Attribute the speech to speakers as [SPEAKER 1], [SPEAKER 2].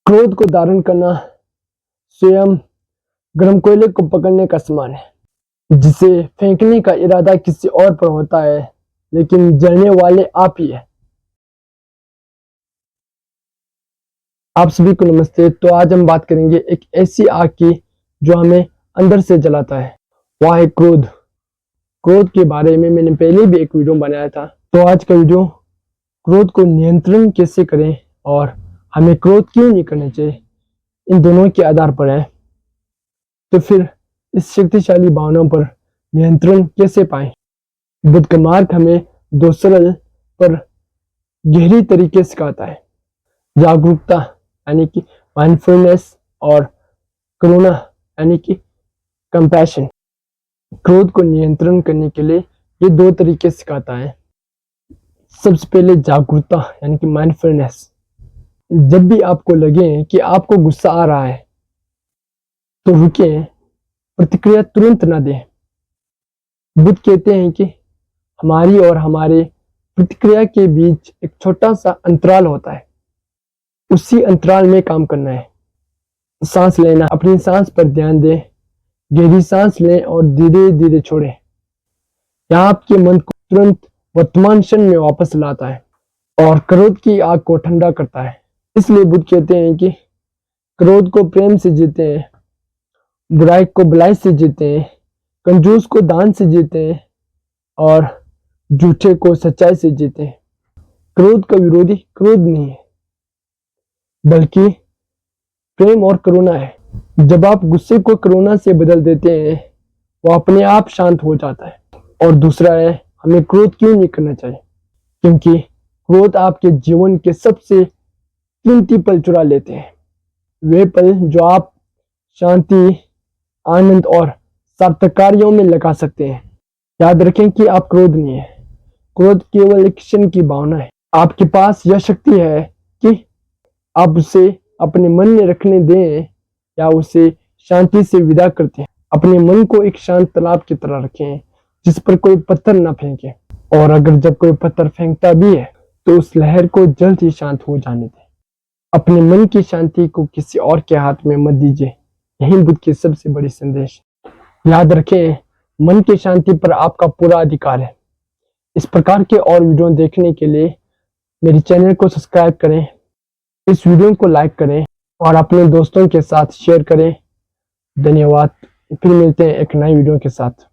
[SPEAKER 1] क्रोध को धारण करना स्वयं गर्म कोयले को पकड़ने का समान है, जिसे फेंकने का इरादा किसी और पर होता है लेकिन जलने वाले आप ही है। आप सभी को नमस्ते। तो आज हम बात करेंगे एक ऐसी आग की जो हमें अंदर से जलाता है, वह है क्रोध। क्रोध के बारे में मैंने पहले भी एक वीडियो बनाया था। तो आज का वीडियो क्रोध को नियंत्रण कैसे करें और हमें क्रोध क्यों नहीं करना चाहिए, इन दोनों के आधार पर है। तो फिर इस शक्तिशाली भावनाओं पर नियंत्रण कैसे पाएं? बुद्ध का मार्ग हमें दो सरल पर गहरी तरीके सिखाता है, जागरूकता यानी कि माइंडफुलनेस और करुणा यानी कि कंपैशन। क्रोध को नियंत्रण करने के लिए ये दो तरीके सिखाता है। सबसे पहले जागरूकता यानी कि माइंडफुलनेस। जब भी आपको लगे कि आपको गुस्सा आ रहा है तो रुके, प्रतिक्रिया तुरंत ना दें। बुद्ध कहते हैं कि हमारी और हमारे प्रतिक्रिया के बीच एक छोटा सा अंतराल होता है, उसी अंतराल में काम करना है। सांस लेना, अपनी सांस पर ध्यान दें, गहरी सांस लें और धीरे धीरे छोड़ें। यह आपके मन को तुरंत वर्तमान क्षण में वापस लाता है और क्रोध की आग को ठंडा करता है। इसलिए बुद्ध कहते हैं कि क्रोध को प्रेम से जीते, बुराई को भलाई से जीते, कंजूस को दान से जीते और झूठे को सच्चाई से जीते। क्रोध का विरोधी क्रोध नहीं है, बल्कि प्रेम और करुणा है। जब आप गुस्से को करुणा से बदल देते हैं, वो अपने आप शांत हो जाता है। और दूसरा है, हमें क्रोध क्यों नहीं करना चाहिए? क्योंकि क्रोध आपके जीवन के सबसे कीमती पल चुरा लेते हैं। वे पल जो आप शांति, आनंद और सार्थक कार्यों में लगा सकते हैं। याद रखें कि आप क्रोध नहीं है, क्रोध केवल एक क्षण की भावना है। आपके पास यह शक्ति है कि आप उसे अपने मन में रखने दें या उसे शांति से विदा करते हैं। अपने मन को एक शांत तालाब की तरह रखें जिस पर कोई पत्थर न फेंके, और अगर जब कोई पत्थर फेंकता भी है तो उस लहर को जल्द ही शांत हो जाने दें। अपने मन की शांति को किसी और के हाथ में मत दीजिए। यही बुद्ध की सबसे बड़ी संदेश। याद रखें, मन की शांति पर आपका पूरा अधिकार है। इस प्रकार के और वीडियो देखने के लिए मेरे चैनल को सब्सक्राइब करें, इस वीडियो को लाइक करें और अपने दोस्तों के साथ शेयर करें। धन्यवाद। फिर मिलते हैं एक नई वीडियो के साथ।